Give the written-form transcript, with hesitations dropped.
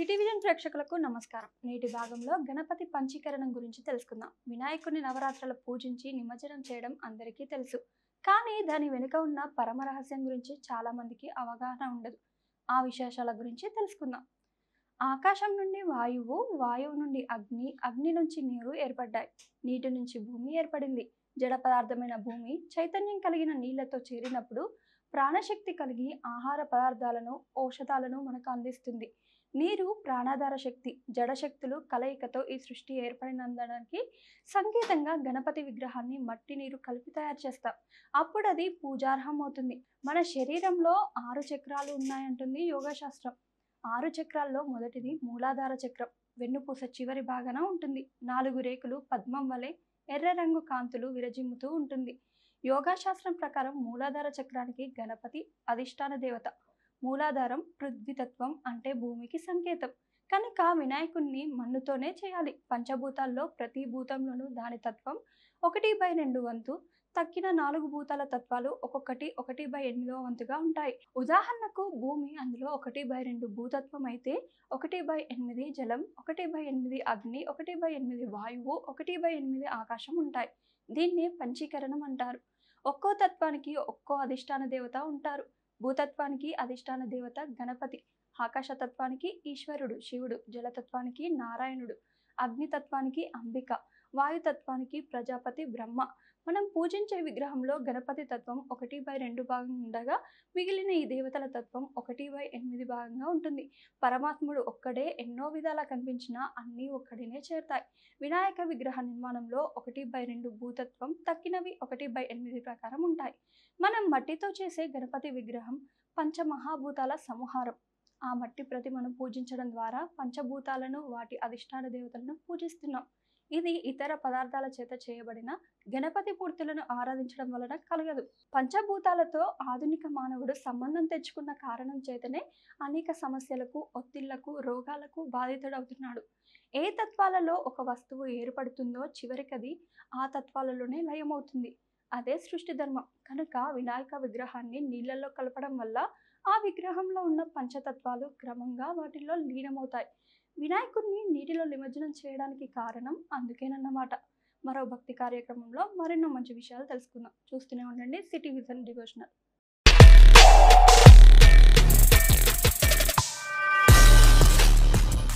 City vision ప్రేక్షకులకు నమస్కారం. నేటి భాగంలో గణపతి పంచీకరణం గురించి తెలుసుకుందాం. వినాయకుని నవరాత్రుల పూజించి నిమజ్జనం చేయడం అందరికీ తెలుసు. కానీ దాని వెనుక ఉన్న పరమ రహస్యం గురించి చాలా మందికి అవగాహన ఉండదు. ఆ విశేషాల గురించి తెలుసుకుందాం. ఆకాశం నుండి వాయువు, వాయువు నుండి అగ్ని, అగ్ని నుంచి నీరు ఏర్పడ్డాయి. నీటి నుంచి భూమి ఏర్పడింది. జడ పదార్థమైన భూమి చైతన్యం కలిగిన నీళ్లతో చేరినప్పుడు ప్రాణశక్తి కలిగి ఆహార పదార్థాలను, ఔషధాలను మనకు అందిస్తుంది. నీరు ప్రాణాధార శక్తి, జడశక్తులు కలయికతో ఈ సృష్టి ఏర్పడినందడానికి సంకేతంగా గణపతి విగ్రహాన్ని మట్టి నీరు కలిపి తయారు చేస్తాం. అప్పుడు అది పూజార్హం అవుతుంది. మన శరీరంలో 6 చక్రాలు ఉన్నాయంటుంది యోగా శాస్త్రం. 6 చక్రాల్లో మొదటిది మూలాధార చక్రం, వెన్నుపూస చివరి భాగాన ఉంటుంది. 4 రేకులు పద్మం వలె ఎర్ర రంగు కాంతులు విరజిమ్ముతూ ఉంటుంది. యోగా శాస్త్రం ప్రకారం మూలాధార చక్రానికి గణపతి అధిష్టాన దేవత. మూలాధారం పృథ్వీతత్వం అంటే భూమికి సంకేతం. కనుక వినాయకుణ్ణి మన్నుతోనే చేయాలి. పంచభూతాల్లో ప్రతి భూతంలోనూ దాని తత్వం 1/2 వంతు, తక్కిన 4 భూతాల తత్వాలు ఒక్కొక్కటి 1/8 వంతుగా ఉంటాయి. ఉదాహరణకు భూమి అందులో 1/2 భూతత్వం అయితే 1/8 జలం, 1/8 అగ్ని, 1/8 వాయువు, 1/8 ఆకాశం ఉంటాయి. దీన్ని పంచీకరణం అంటారు. ఒక్కో తత్వానికి ఒక్కో అధిష్టాన దేవత ఉంటారు. భూతత్వానికి అధిష్టాన దేవత గణపతి, ఆకాశతత్వానికి ఈశ్వరుడు శివుడు, జలతత్వానికి నారాయణుడు, అగ్నితత్వానికి అంబిక, వాయుతత్వానికి ప్రజాపతి బ్రహ్మ. మనం పూజించే విగ్రహంలో గణపతి తత్వం 1/2 భాగం ఉండగా మిగిలిన ఈ దేవతల తత్వం 1/8 భాగంగా ఉంటుంది. పరమాత్ముడు ఒక్కడే ఎన్నో విధాలా కనిపించినా అన్నీ ఒక్కడినే చేరుతాయి. వినాయక విగ్రహ నిర్మాణంలో 1/2 భూతత్వం, తక్కినవి 1/8 ప్రకారం ఉంటాయి. మనం మట్టితో చేసే గణపతి విగ్రహం పంచమహాభూతాల సముహారం. ఆ మట్టి ప్రతిమను పూజించడం ద్వారా పంచభూతాలను, వాటి అధిష్టాన దేవతలను పూజిస్తున్నాం. ఇది ఇతర పదార్థాల చేత చేయబడిన గణపతి మూర్తులను ఆరాధించడం వలన కలగదు. పంచభూతాలతో ఆధునిక మానవుడు సంబంధం తెచ్చుకున్న కారణం చేతనే అనేక సమస్యలకు, ఒత్తిళ్లకు, రోగాలకు బాధితుడవుతున్నాడు. ఏ తత్వాలలో ఒక వస్తువు ఏర్పడుతుందో చివరికది ఆ తత్వాలలోనే లయమవుతుంది. అదే సృష్టి ధర్మం. కనుక వినాయక విగ్రహాన్ని నీళ్లలో కలపడం వల్ల ఆ విగ్రహంలో ఉన్న పంచతత్వాలు క్రమంగా వాటిల్లో లీనమవుతాయి. వినాయకుడిని నీటిలో నిమజ్జనం చేయడానికి కారణం అందుకేనన్నమాట. మరో భక్తి కార్యక్రమంలో మరెన్నో మంచి విషయాలు తెలుసుకుందాం. చూస్తూనే ఉండండి సిటీ విజన్ డివోషనల్.